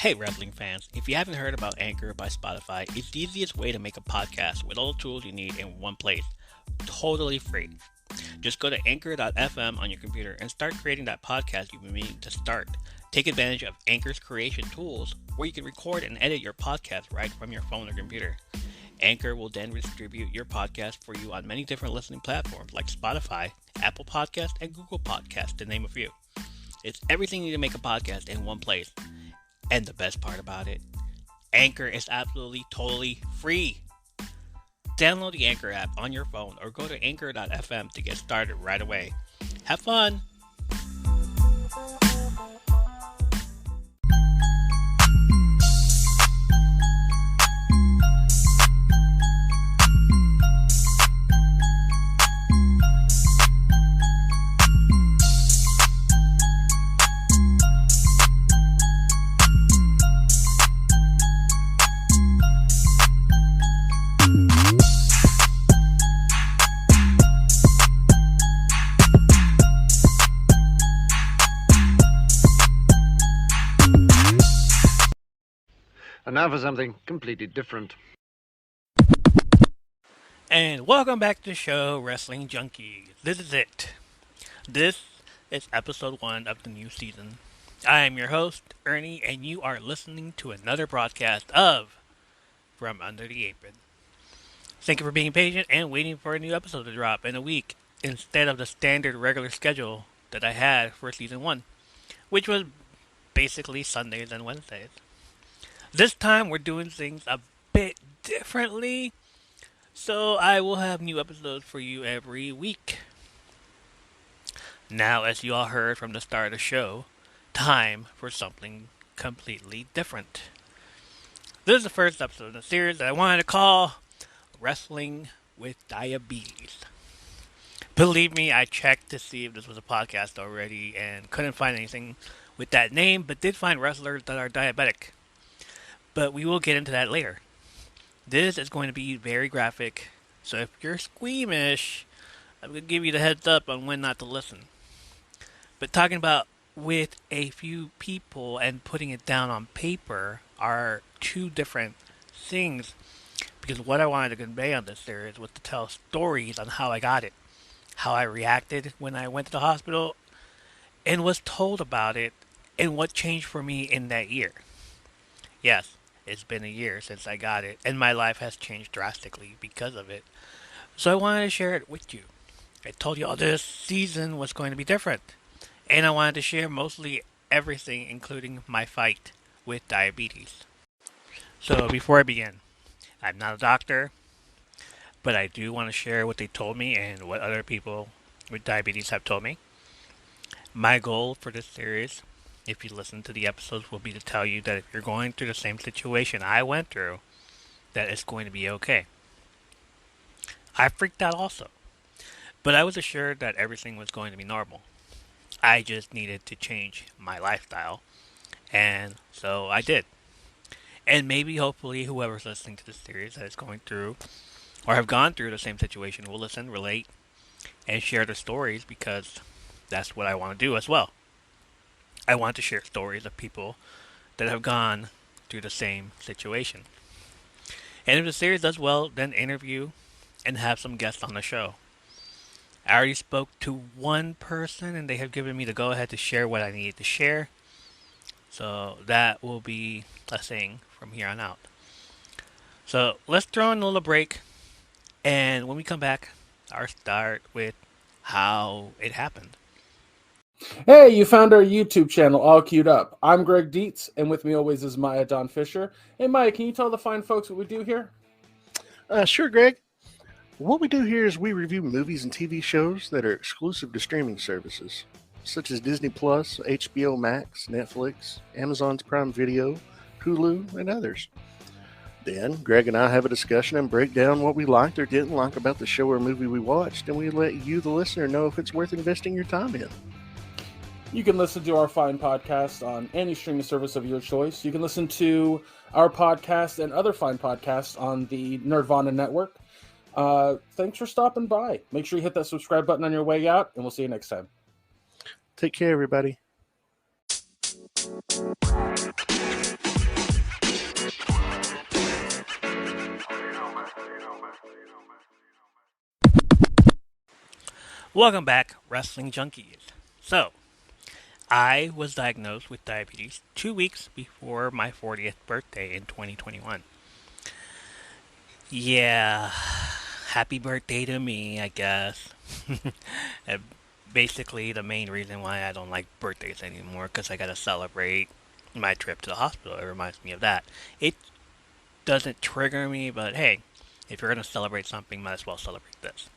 Hey, wrestling fans, if you haven't heard about Anchor by Spotify, it's the easiest way to make a podcast with all the tools you need in one place, totally free. Just go to anchor.fm on your computer and start creating that podcast you've been meaning to start. Take advantage of Anchor's creation tools where you can record and edit your podcast right from your phone or computer. Anchor will then distribute your podcast for you on many different listening platforms like Spotify, Apple Podcasts, and Google Podcasts, to name a few. It's everything you need to make a podcast in one place. And the best part about it, Anchor is absolutely totally free. Download the Anchor app on your phone or go to anchor.fm to get started right away. Have fun! And now for something completely different. And welcome back to the show, Wrestling Junkies. This is it. This is episode 1 of the new season. I am your host, Ernie, and you are listening to another broadcast of From Under the Apron. Thank you for being patient and waiting for a new episode to drop in a week instead of the standard regular schedule that I had for season 1, which was basically Sundays and Wednesdays. This time we're doing things a bit differently, so I will have new episodes for you every week. Now, as you all heard from the start of the show, time for something completely different. This is the first episode in the series that I wanted to call Wrestling with Diabetes. Believe me, I checked to see if this was a podcast already and couldn't find anything with that name, but did find wrestlers that are diabetic. But we will get into that later. This is going to be very graphic, so if you're squeamish, I'm going to give you the heads up on when not to listen. But talking about with a few people and putting it down on paper are two different things, because what I wanted to convey on this series was to tell stories on how I got it, how I reacted when I went to the hospital, and was told about it, and what changed for me in that year. Yes, it's been a year since I got it, and my life has changed drastically because of it. So I wanted to share it with you. I told you all this season was going to be different, and I wanted to share mostly everything, including my fight with diabetes. So before I begin, I'm not a doctor, but I do want to share what they told me and what other people with diabetes have told me. My goal for this series, if you listen to the episodes, will be to tell you that if you're going through the same situation I went through, that it's going to be okay. I freaked out also, but I was assured that everything was going to be normal. I just needed to change my lifestyle, and so I did. And maybe, hopefully, whoever's listening to this series that is going through or have gone through the same situation will listen, relate, and share their stories, because that's what I want to do as well. I want to share stories of people that have gone through the same situation. And if the series does well, then interview and have some guests on the show. I already spoke to one person and they have given me the go-ahead to share what I needed to share. So that will be a thing from here on out. So let's throw in a little break. And when we come back, I'll start with how it happened. Hey, you found our YouTube channel all queued up. I'm Greg Dietz, and with me always is Maya Don Fisher. Hey, Maya, can you tell the fine folks what we do here? Sure, Greg. What we do here is we review movies and TV shows that are exclusive to streaming services, such as Disney Plus, HBO Max, Netflix, Amazon's Prime Video, Hulu, and others. Then, Greg and I have a discussion and break down what we liked or didn't like about the show or movie we watched, and we let you, the listener, know if it's worth investing your time in. You can listen to our fine podcast on any streaming service of your choice. You can listen to our podcast and other fine podcasts on the Nerdvana Network. Thanks for stopping by. Make sure you hit that subscribe button on your way out, and we'll see you next time. Take care, everybody. Welcome back, Wrestling Junkies. So, I was diagnosed with diabetes 2 weeks before my 40th birthday in 2021. Yeah, happy birthday to me, I guess. Uh, Basically, the main reason why I don't like birthdays anymore, because I gotta celebrate my trip to the hospital. It reminds me of that. It doesn't trigger me, but hey, if you're gonna celebrate something, might as well celebrate this.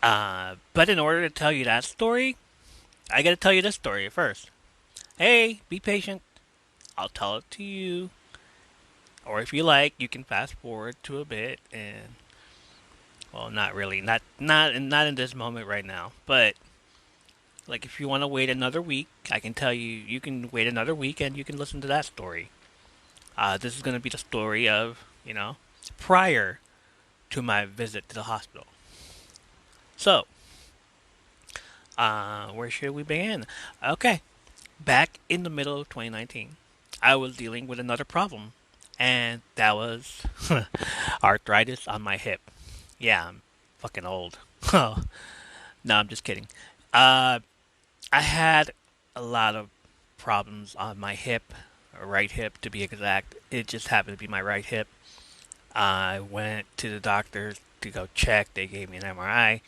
But in order to tell you that story, I gotta tell you this story first. Hey, be patient. I'll tell it to you. Or if you like, you can fast forward to a bit and well, not really. Not in this moment right now. But like if you want to wait another week, I can tell you you can wait another week and you can listen to that story. This is going to be the story of, prior to my visit to the hospital. So, where should we begin? Okay, back in the middle of 2019, I was dealing with another problem, and that was arthritis on my hip. Yeah, I'm fucking old. Oh, no, I'm just kidding. Uh, I had a lot of problems on my hip, or right hip to be exact. It just happened to be my right hip. I went to the doctor to go check. They gave me an MRI.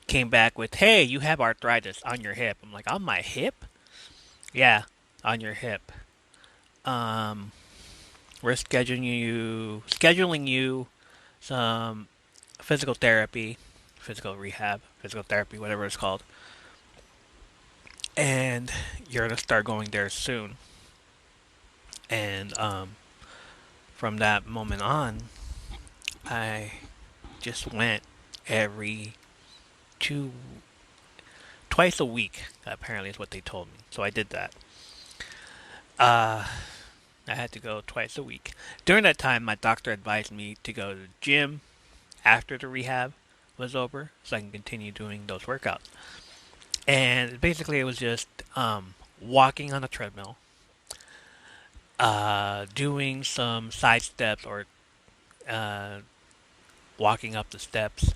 Came back with, hey, you have arthritis on your hip. I'm like, on my hip? Yeah, on your hip. Um, we're scheduling you some physical therapy, physical rehab, physical therapy, whatever it's called. And you're gonna start going there soon. And from that moment on, I just went every two, twice a week. Apparently, is what they told me. So I did that. Uh, I had to go twice a week. During that time, my doctor advised me to go to the gym after the rehab was over, so I can continue doing those workouts. And basically, it was just walking on a treadmill, doing some side steps or uh, walking up the steps,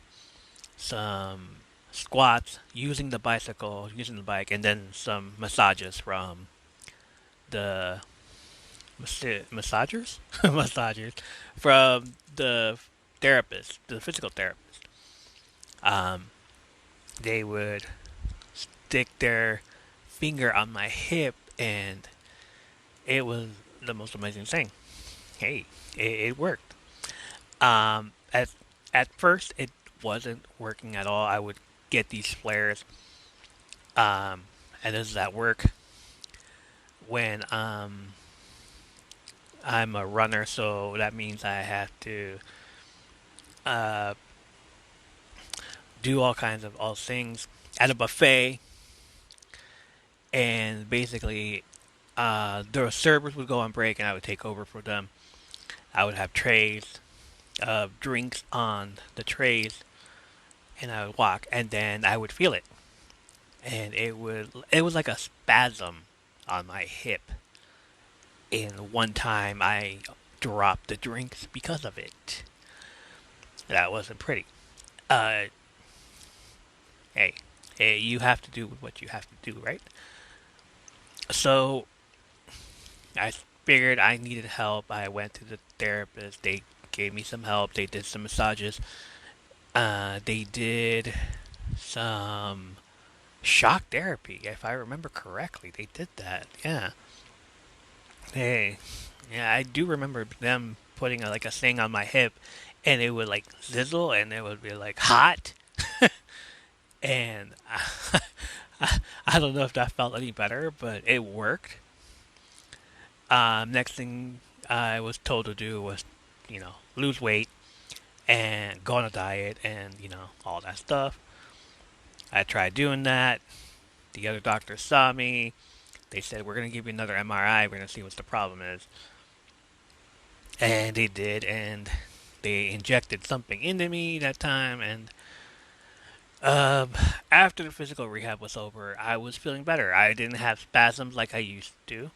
some squats, using the bicycle, using the bike, and then some massages from the massagers, massagers from the therapist, the physical therapist. Um, they would stick their finger on my hip, and it was the most amazing thing. Hey, it worked. Um, at at first, it wasn't working at all. I would get these flares, um, and this is at work when I'm a runner, so that means I have to uh, do all things at a buffet, and basically the servers would go on break, and I would take over for them. I would have trays of drinks on the trays, and I would walk, and then I would feel it, and it was like a spasm on my hip. And one time I dropped the drinks because of it. That wasn't pretty. Uh, hey, hey, you have to do what you have to do, right? So I figured I needed help. I went to the therapist. They gave me some help. They did some massages. They did some shock therapy, if I remember correctly. They did that. Yeah. Hey, yeah, I do remember them putting like a thing on my hip, and it would like sizzle, and it would be like hot, and I don't know if that felt any better, but it worked. Next thing I was told to do was, lose weight and go on a diet and, all that stuff. I tried doing that. The other doctors saw me. They said, we're going to give you another MRI. We're going to see what the problem is. And they did, and they injected something into me that time. And um, after the physical rehab was over, I was feeling better. I didn't have spasms like I used to.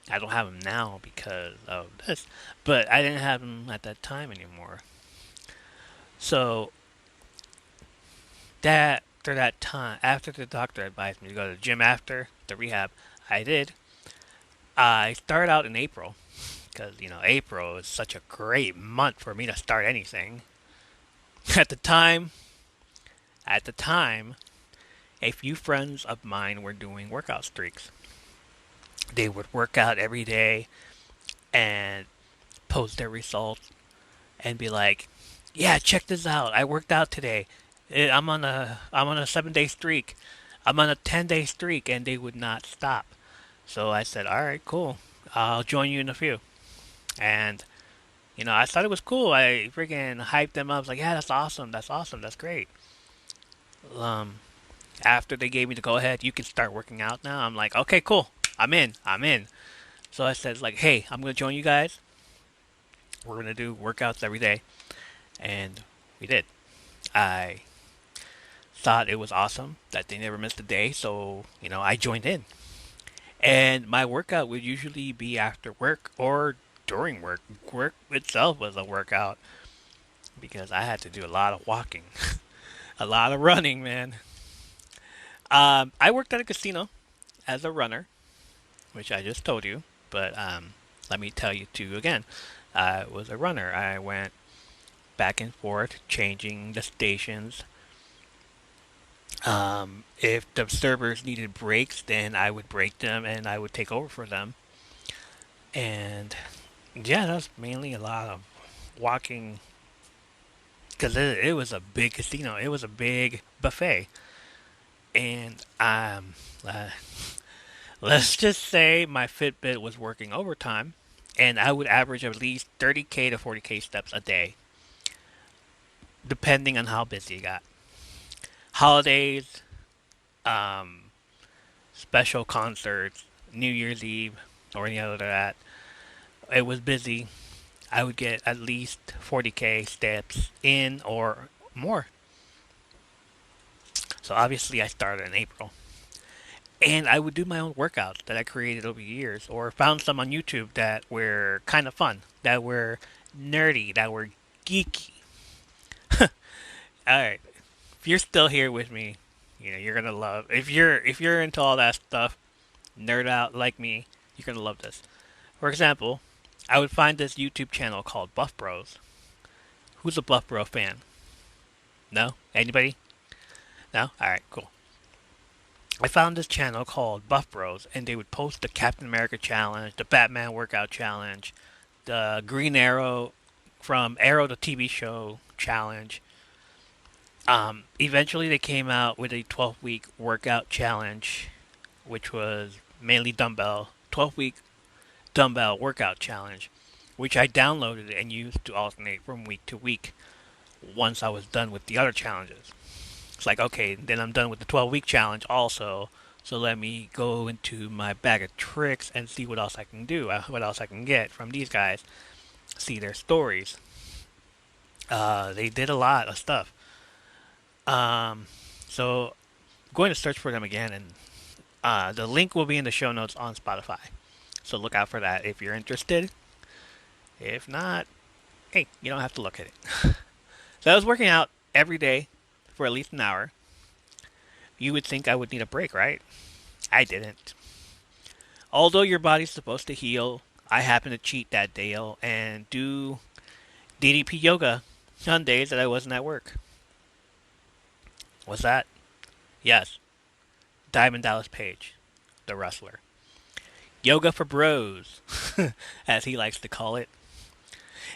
I don't have them now because of this, but I didn't have them at that time anymore. So that after that time, after the doctor advised me to go to the gym after the rehab, I did. I started out in April because April is such a great month for me to start anything. At the time, at the time, a few friends of mine were doing workout streaks. They would work out every day and post their results and be like, "Yeah, check this out. I worked out today. I'm on a 7 day streak. I'm on a 10 day streak," and they would not stop. So I said, "All right, cool. I'll join you in a few." And I thought it was cool. I freaking hyped them up. I was like, "Yeah, that's awesome. That's awesome. That's great." Um, After they gave me the go ahead, you can start working out now. I'm like, "Okay, cool. I'm in. I'm in." So I said, like, "Hey, I'm gonna join you guys. We're gonna do workouts every day," and we did. I thought it was awesome that they never missed a day, so I joined in. And my workout would usually be after work or during work. Work itself was a workout because I had to do a lot of walking, a lot of running, man. I worked at a casino as a runner, which I just told you, but let me tell you too again. I was a runner. I went back and forth, changing the stations. If the servers needed breaks, then I would break them and I would take over for them. And yeah, that's mainly a lot of walking because it was a big casino. It was a big buffet, and uh, let's just say my Fitbit was working overtime, and I would average at least 30K to 40K steps a day, depending on how busy it got. Holidays, um, special concerts, New Year's Eve, or any other that it was busy. I would get at least 40K steps in or more. So obviously, I started in April. And I would do my own workouts that I created over years, or found some on YouTube that were kind of fun, that were nerdy, that were geeky. All right, if you're still here with me, you're gonna love. If you're into all that stuff, nerd out like me, you're gonna love this. For example, I would find this YouTube channel called Buff Bros. Who's a Buff Bro fan? No? Anybody? No? Alright, cool. I found this channel called Buff Bros, and they would post the Captain America challenge, the Batman workout challenge, the Green Arrow from Arrow the TV show challenge. Eventually, they came out with a 12-week workout challenge, which was mainly 12-week dumbbell workout challenge, which I downloaded and used to alternate from week to week once I was done with the other challenges. It's like, okay, then I'm done with the 12-week challenge also, so let me go into my bag of tricks and see what else I can do, what else I can get from these guys, see their stories. They did a lot of stuff. So I'm going to search for them again, and the link will be in the show notes on Spotify. So look out for that if you're interested. If not, hey, you don't have to look at it. So I was working out every day for at least an hour. You would think I would need a break, right? I didn't. Although your body's supposed to heal, I happened to cheat that day and do DDP yoga on days that I wasn't at work. What's that? Yes, Diamond Dallas Page, the wrestler. Yoga for bros, as he likes to call it.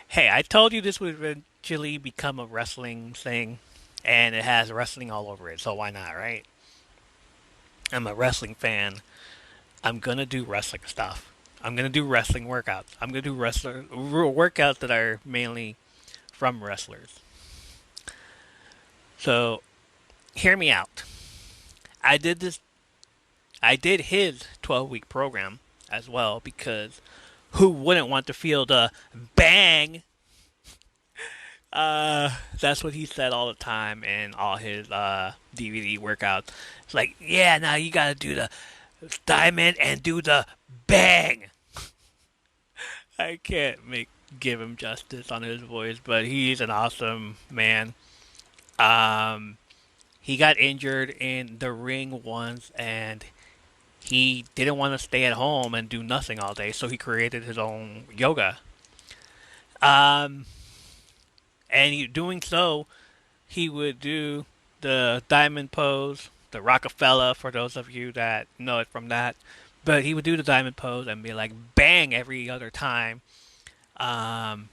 Hey, I told you this would eventually become a wrestling thing, and it has wrestling all over it, so why not, right? I'm a wrestling fan. I'm gonna do wrestling stuff. I'm gonna do wrestling workouts. I'm gonna do workouts that are mainly from wrestlers. So, hear me out. I did this. I did his 12-week program as well because who wouldn't want to feel the bang? That's what he said all the time in all his DVD workouts. It's like, yeah, now you gotta do the diamond and do the bang. I can't give him justice on his voice, but he's an awesome man. Um, He got injured in the ring once, and he didn't want to stay at home and do nothing all day, so he created his own yoga. Um, and doing so, he would do the diamond pose, the Rockefeller, for those of you that know it from that. But he would do the diamond pose and be like bang every other time. Um,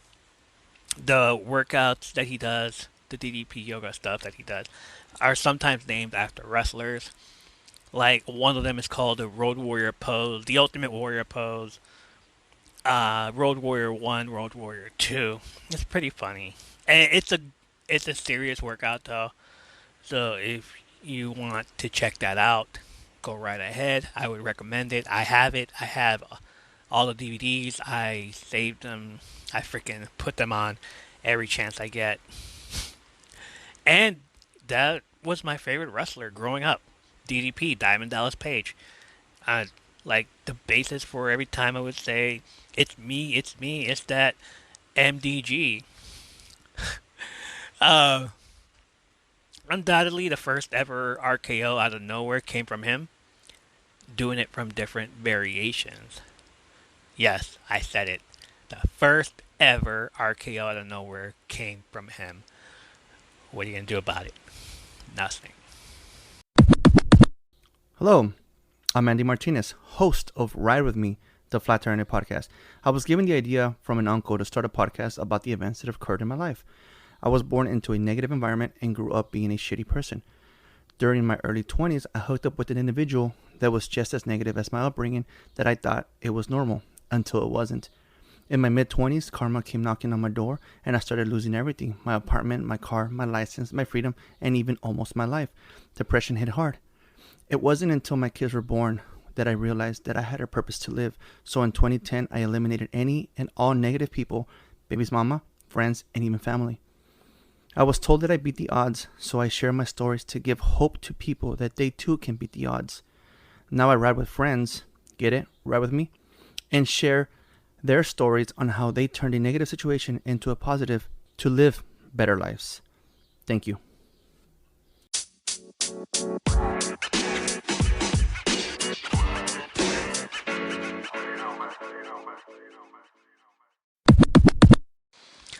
the workouts that he does, the DDP yoga stuff that he does, are sometimes named after wrestlers. Like one of them is called the Road Warrior pose, the Ultimate Warrior pose, Road Warrior 1, Road Warrior 2. It's pretty funny. And it's a serious workout though. So if you want to check that out, go right ahead. I would recommend it. I have it. I have all the DVDs. I saved them. I freaking put them on every chance I get. And that was my favorite wrestler growing up. DDP, Diamond Dallas Page. Like the basis for every time I would say, it's me, it's that MDG. Uh, Undoubtedly, the first ever RKO out of nowhere came from him, doing it from different variations. Yes, I said it. The first ever RKO out of nowhere came from him. What are you going to do about it? Nothing. Hello, I'm Andy Martinez, host of Ride With Me, the Flat Tire podcast. I was given the idea from an uncle to start a podcast about the events that have occurred in my life. I was born into a negative environment and grew up being a shitty person. During my early 20s, I hooked up with an individual that was just as negative as my upbringing, that I thought it was normal, until it wasn't. In my mid-20s, karma came knocking on my door, and I started losing everything: my apartment, my car, my license, my freedom, and even almost my life. Depression hit hard. It wasn't until my kids were born that I realized that I had a purpose to live. So in 2010, I eliminated any and all negative people: baby's mama, friends, and even family. I was told that I beat the odds, so I share my stories to give hope to people that they too can beat the odds. Now I ride with friends, get it? Ride with me? And share their stories on how they turned a negative situation into a positive to live better lives. Thank you.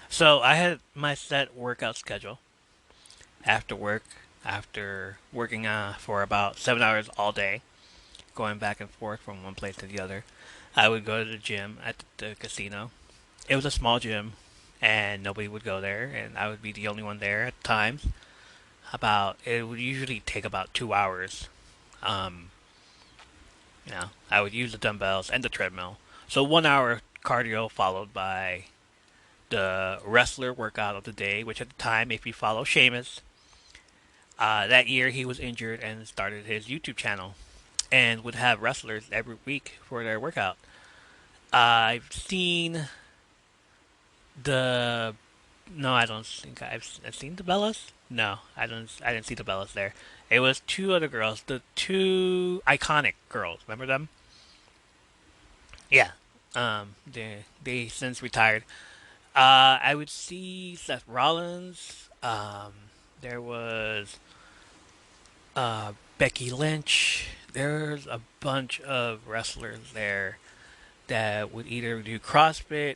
So I had my set workout schedule after work, after working for about 7 hours all day, going back and forth from one place to the other. I would go to the gym at the casino. It was a small gym, and nobody would go there, and I would be the only one there at times. It would usually take about 2 hours. Um, I would use the dumbbells and the treadmill. So 1 hour cardio followed by the wrestler workout of the day, which at the time, if you follow Sheamus, that year he was injured and started his YouTube channel and would have wrestlers every week for their workout. I've seen the no, I don't think I've seen the Bellas. No, I didn't see the Bellas there. It was two other girls, the two iconic girls. Remember them? Yeah. They since retired. I would see Seth Rollins. There was Becky Lynch. There's a bunch of wrestlers there that would either do CrossFit,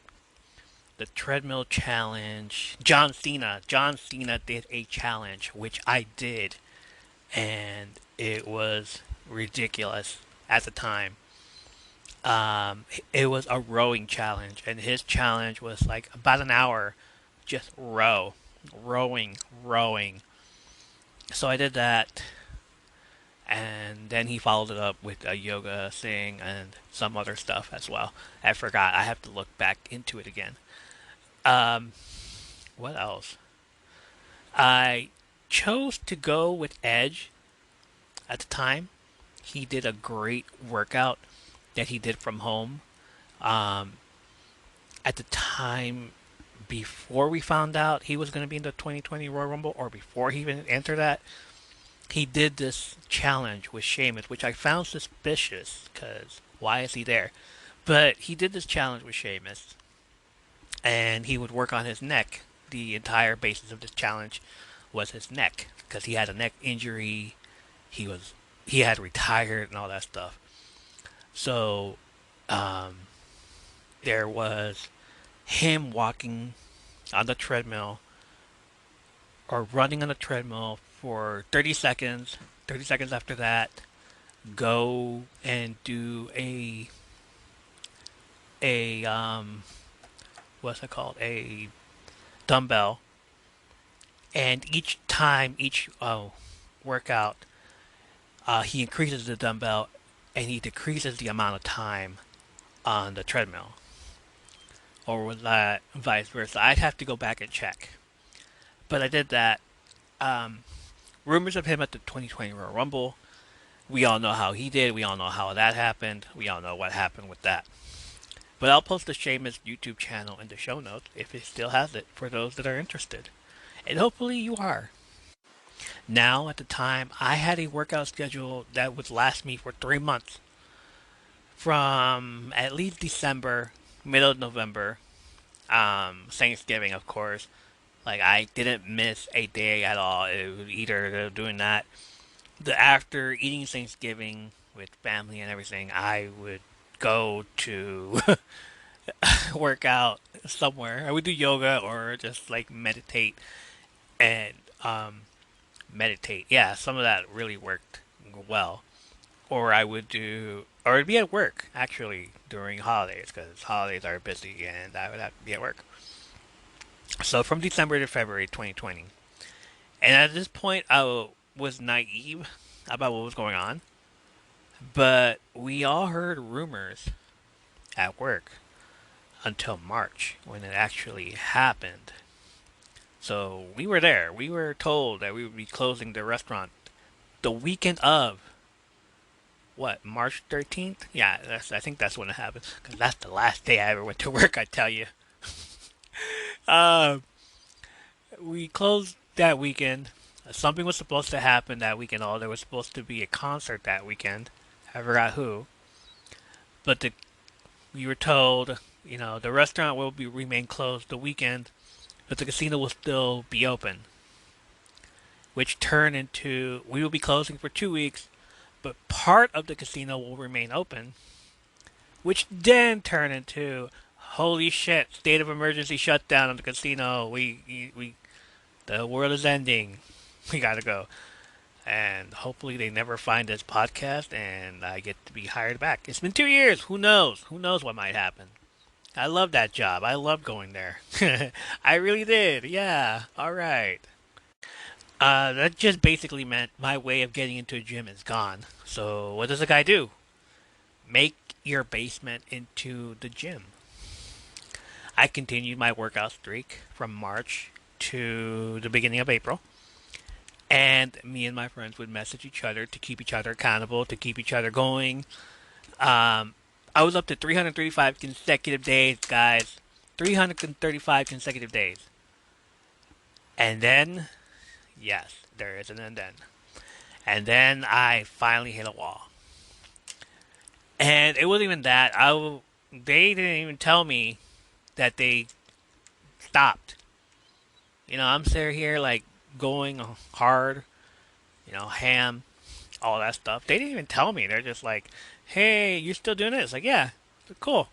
the treadmill challenge. John Cena. John Cena did a challenge, which I did, and it was ridiculous at the time. It was a rowing challenge, and his challenge was like about an hour, just rowing. So I did that, and then he followed it up with a yoga thing and some other stuff as well. I forgot. I have to look back into it again. Um, what else? I chose to go with Edge at the time. He did a great workout that he did from home. Um, at the time, before we found out he was going to be in the 2020 Royal Rumble, or before he even entered that, he did this challenge with Sheamus, which I found suspicious, because why is he there? But he did this challenge with Sheamus, and he would work on his neck. The entire basis of this challenge was his neck because he had a neck injury. He was he had retired and all that stuff. So um, there was him walking on the treadmill or running on the treadmill for 30 seconds. 30 seconds after that, go and do a what's it called? A dumbbell. And each time, each workout, he increases the dumbbell and he decreases the amount of time on the treadmill. Or was that vice versa? I'd have to go back and check. But I did that. Um, Rumors of him at the 2020 Royal Rumble. We all know how he did. We all know how that happened. We all know what happened with that. But I'll post the Sheamus YouTube channel in the show notes if it still has it for those that are interested. And hopefully you are. Now, at the time, I had a workout schedule that would last me for 3 months. From at least December, middle of November, Thanksgiving, of course. Like, I didn't miss a day at all. It was either doing that. After eating Thanksgiving with family and everything, I would go to work out somewhere. I would do yoga or just like meditate and meditate. Yeah, some of that really worked well. Or I would do, or it'd be at work actually during holidays because holidays are busy and I would have to be at work. So from December to February 2020. And at this point, was naive about what was going on. But we all heard rumors at work until March when it actually happened. So we were there. We were told that we would be closing the restaurant the weekend of what, March 13th? Yeah, I think that's when it happened because that's the last day I ever went to work. I tell you. Uh, we closed that weekend. Something was supposed to happen that weekend. Oh, there was supposed to be a concert that weekend. I forgot who. But we were told, the restaurant will remain closed the weekend, but the casino will still be open. Which turned into we will be closing for 2 weeks, but part of the casino will remain open. Which then turned into holy shit, state of emergency shutdown of the casino. The world is ending. We gotta go. And hopefully they never find this podcast and I get to be hired back. It's been 2 years. Who knows? Who knows what might happen? I love that job. I love going there. I really did. Yeah. All right. That just basically meant my way of getting into a gym is gone. So what does a guy do? Make your basement into the gym. I continued my workout streak from March to the beginning of April. And me and my friends would message each other to keep each other accountable, to keep each other going. I was up to 335 consecutive days, guys. 335 consecutive days. And then, yes, there is an and then. And then I finally hit a wall. And it wasn't even that. They didn't even tell me that they stopped. I'm sitting here like going hard, ham, all that stuff. They didn't even tell me. They're just like, hey, you still doing it? It's like, yeah, cool.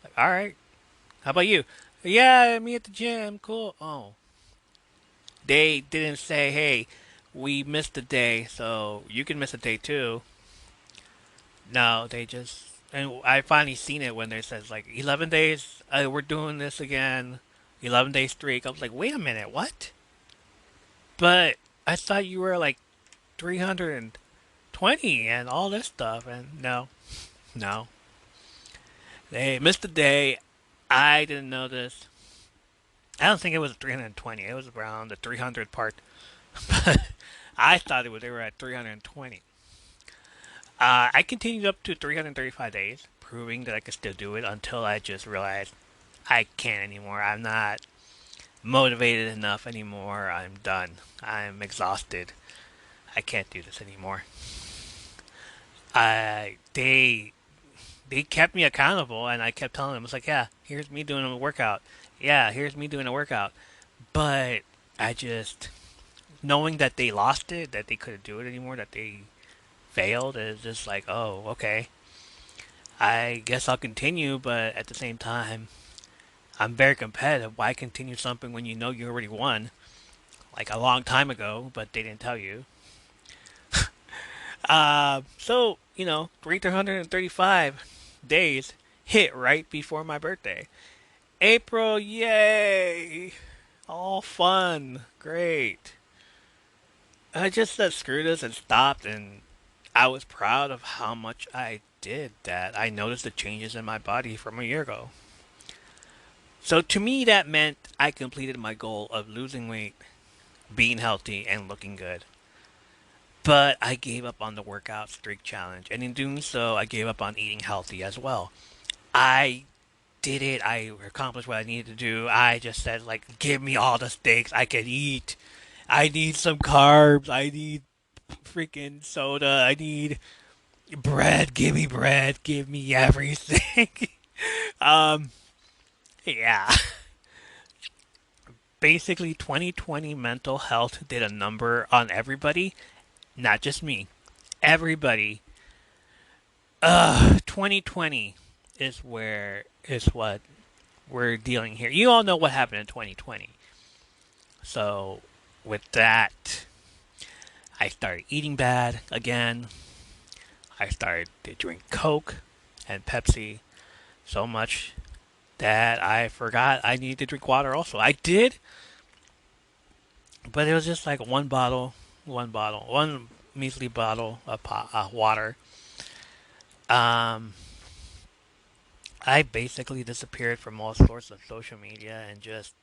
Like, all right. How about you? Yeah, me at the gym. Cool. Oh. They didn't say, hey, we missed a day, so you can miss a day too. No, they just. And I finally seen it when they says like 11 days, we're doing this again. 11-day streak. I was like, wait a minute, what? But I thought you were like 320 and all this stuff, and no. They missed a day. I didn't know this. I don't think it was 320. It was around the 300 part. But I thought they were at 320. I continued up to 335 days, proving that I could still do it until I just realized I can't anymore. I'm not motivated enough anymore. I'm done. I'm exhausted. I can't do this anymore. They kept me accountable, and I kept telling them, it's like, yeah, here's me doing a workout. Yeah, here's me doing a workout. But I just, knowing that they lost it, that they couldn't do it anymore, that they failed, is just like, oh, okay. I guess I'll continue, but at the same time, I'm very competitive. Why continue something when you know you already won? Like a long time ago, but they didn't tell you. So, 335 days hit right before my birthday. April, yay! All fun. Great. I just said screw this and stopped, and I was proud of how much I did that. I noticed the changes in my body from a year ago. So to me, that meant I completed my goal of losing weight, being healthy, and looking good. But I gave up on the workout streak challenge, and in doing so, I gave up on eating healthy as well. I did it. I accomplished what I needed to do. I just said, like, give me all the steaks I can eat. I need some carbs. I need freaking soda. I need bread. Give me bread. Give me everything. um, yeah. Basically, 2020 mental health did a number on everybody, not just me. Everybody. 2020 is what we're dealing here. You all know what happened in 2020. So, with that, I started eating bad again. I started to drink Coke and Pepsi so much that I forgot I needed to drink water also. I did, but it was just like one measly bottle of water. Um, I basically disappeared from all sorts of social media and just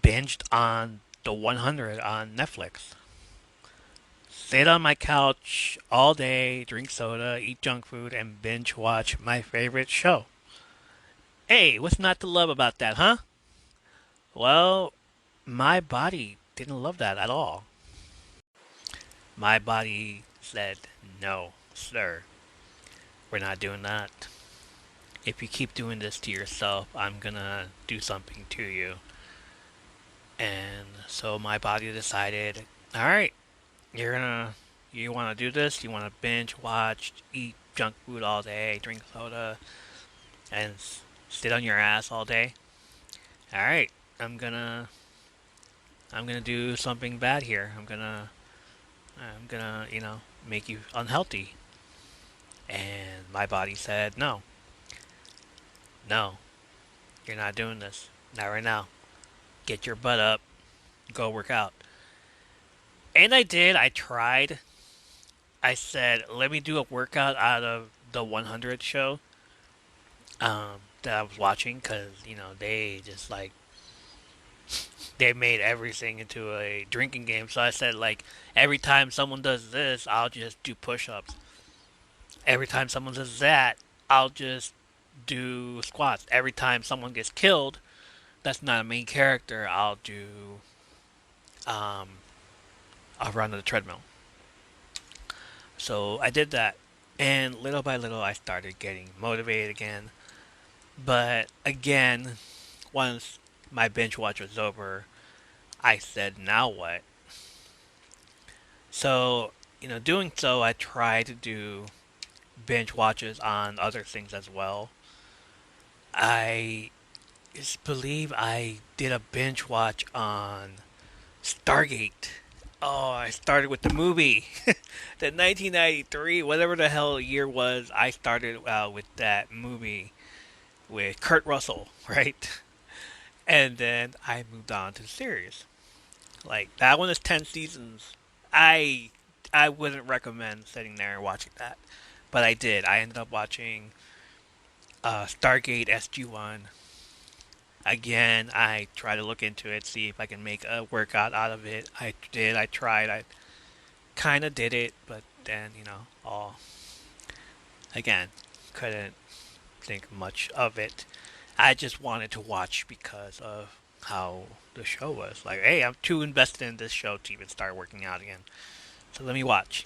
binged on the 100 on Netflix. Sit on my couch all day, drink soda, eat junk food, and binge watch my favorite show. Hey, what's not to love about that, huh? Well, my body didn't love that at all. My body said, no, sir, we're not doing that. If you keep doing this to yourself, I'm gonna do something to you. And so my body decided, alright, you wanna do this? You wanna binge watch, eat junk food all day, drink soda, and sit on your ass all day? Alright, I'm gonna, I'm gonna do something bad here. I'm gonna, make you unhealthy. And my body said, no, no, you're not doing this. Not right now. Get your butt up, go work out. And I did. I tried. I said, let me do a workout out of the 100 show that I was watching because, they just like, they made everything into a drinking game. So I said, like, every time someone does this, I'll just do push ups. Every time someone does that, I'll just do squats. Every time someone gets killed, that's not a main character, um, I'll run on the treadmill. So I did that. And little by little, I started getting motivated again. But again, once my binge watch was over, I said, now what? So, doing so, I tried to do binge watches on other things as well. I believe I did a binge watch on Stargate. Oh, I started with the movie. The 1993, whatever the hell year was, I started with that movie with Kurt Russell, right? And then I moved on to the series. Like, that one is 10 seasons. I I wouldn't recommend sitting there and watching that. But I did. I ended up watching Stargate SG-1. Again, I tried to look into it, see if I can make a workout out of it. I did. I tried. I kind of did it, but then, all again, couldn't think much of it. I just wanted to watch because of how the show was. Like, hey, I'm too invested in this show to even start working out again. So let me watch.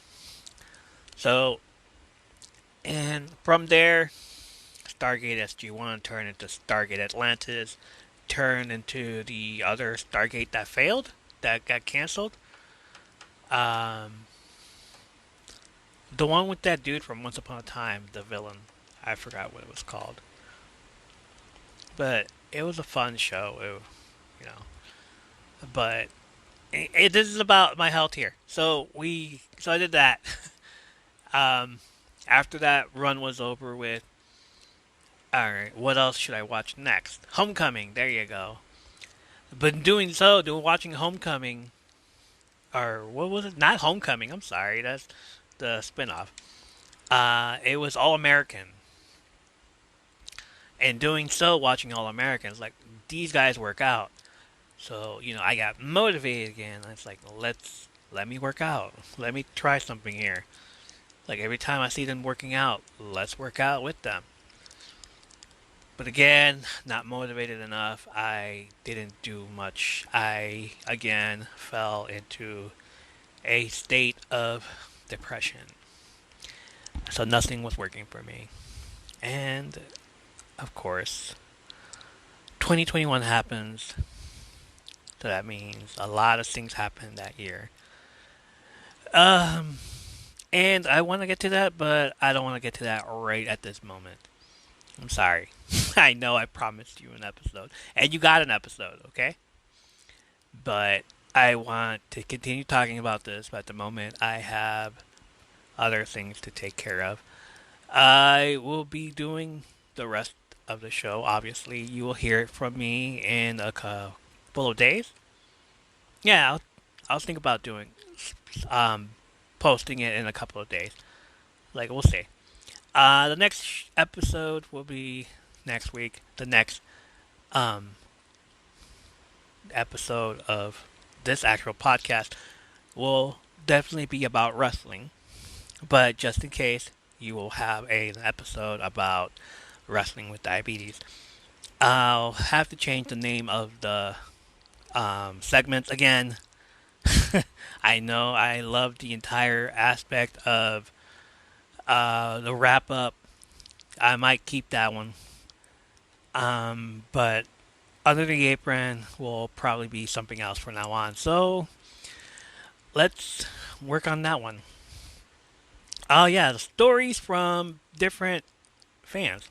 So, and from there, Stargate SG-1 turned into Stargate Atlantis, turned into the other Stargate that failed. that got canceled. Um, the one with that dude from Once Upon a Time, the villain. I forgot what it was called, but it was a fun show. You know, but this is about my health here. So I did that. Um, After that run was over with, all right, what else should I watch next? Homecoming. There you go. But in doing so, watching Homecoming, or what was it? Not Homecoming. I'm sorry. That's the spinoff. It was All American. And doing so, watching All Americans, like these guys work out. So I got motivated again. It's like let me work out. Let me try something here. Like every time I see them working out, let's work out with them. But again, not motivated enough. I didn't do much. I again fell into a state of depression. So nothing was working for me. And of course, 2021 happens. So that means a lot of things happened that year. And I want to get to that, but I don't want to get to that right at this moment. I'm sorry. I know I promised you an episode, and you got an episode, okay? But I want to continue talking about this, but at the moment I have other things to take care of. I will be doing the rest of the show. Obviously, you will hear it from me in a couple of days. Yeah, I'll think about doing posting it in a couple of days. Like, we'll see. The next episode will be next week. The next episode of this actual podcast will definitely be about wrestling. But just in case, you will have an episode about wrestling with diabetes. I'll have to change the name of the segments again. I know I love the entire aspect of the wrap up. I might keep that one. But Under the Apron will probably be something else from now on. So let's work on that one. Oh yeah, the stories from different fans.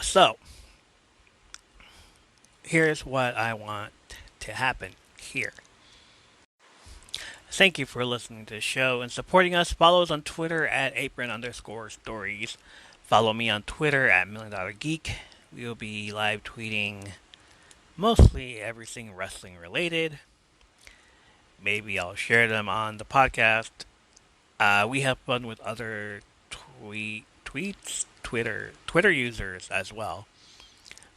So here's what I want to happen here. Thank you for listening to the show and supporting us. Follow us on Twitter at apron_stories. Follow me on Twitter at $1,000,000Geek. We will be live tweeting mostly everything wrestling related. Maybe I'll share them on the podcast. We have fun with other Twitter users as well.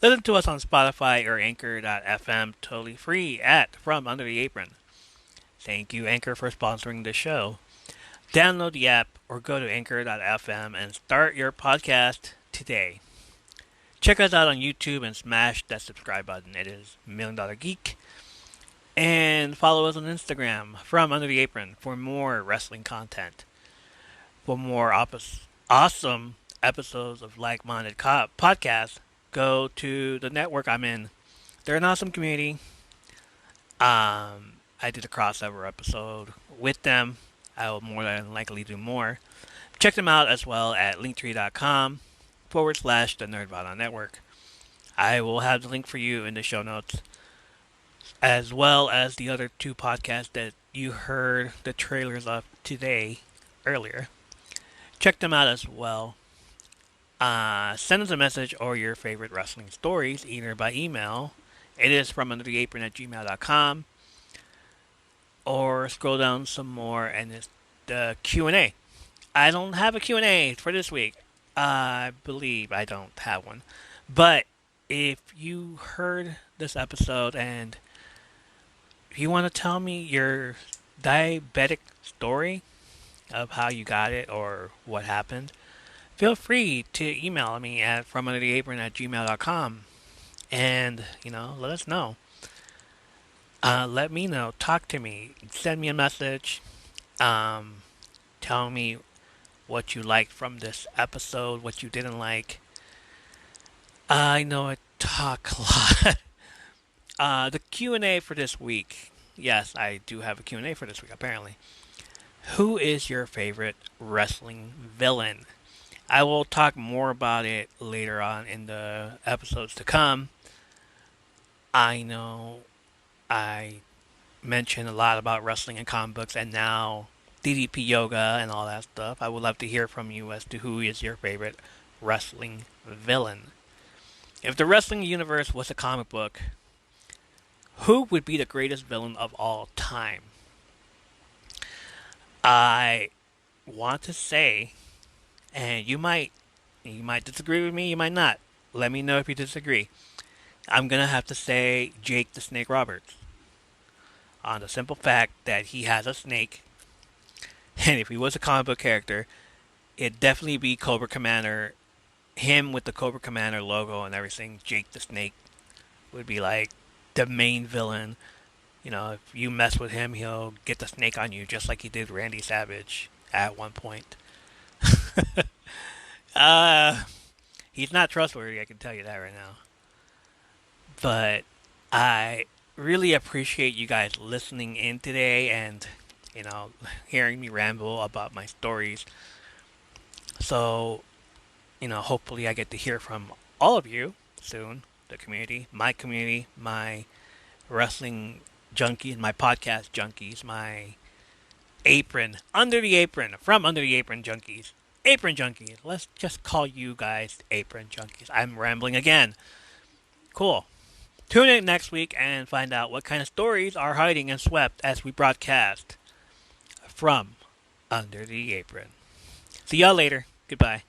Listen to us on Spotify or Anchor.fm totally free at From Under the Apron. Thank you, Anchor, for sponsoring the show. Download the app or go to Anchor.fm and start your podcast today. Check us out on YouTube and smash that subscribe button. It is $1,000,000Geek. And follow us on Instagram, From Under the Apron, for more wrestling content. For more awesome episodes of like-minded podcasts, go to the network I'm in. They're an awesome community. I did a crossover episode with them. I will more than likely do more. Check them out as well at linktree.com/the Nerdvana Network. I will have the link for you in the show notes, as well as the other two podcasts that you heard the trailers of today earlier. Check them out as well. Send us a message or your favorite wrestling stories, either by email. It is FromUnderTheApron@gmail.com. Or scroll down some more and it's the Q&A. I don't have a Q&A for this week. I believe I don't have one. But if you heard this episode and if you want to tell me your diabetic story of how you got it or what happened, feel free to email me at FromUnderTheApron@gmail.com and, let us know. Let me know. Talk to me. Send me a message. Tell me what you liked from this episode, what you didn't like. I know I talk a lot. The Q&A for this week. Yes, I do have a Q&A for this week, apparently. Who is your favorite wrestling villain? I will talk more about it later on in the episodes to come. I know I mentioned a lot about wrestling and comic books and now DDP yoga and all that stuff. I would love to hear from you as to who is your favorite wrestling villain. If the wrestling universe was a comic book, who would be the greatest villain of all time? I want to say, and you might disagree with me, you might not. Let me know if you disagree. I'm gonna have to say Jake the Snake Roberts, on the simple fact that he has a snake, and if he was a comic book character, it'd definitely be Cobra Commander. Him with the Cobra Commander logo and everything. Jake the Snake would be like the main villain. You know, if you mess with him, he'll get the snake on you, just like he did Randy Savage at one point. He's not trustworthy, I can tell you that right now. But I really appreciate you guys listening in today and, hearing me ramble about my stories. So, hopefully I get to hear from all of you soon. The community, my wrestling junkies, my podcast junkies, my Under the Apron junkies. Apron junkies. Let's just call you guys apron junkies. I'm rambling again. Cool. Tune in next week and find out what kind of stories are hiding and swept as we broadcast from Under the Apron. See y'all later. Goodbye.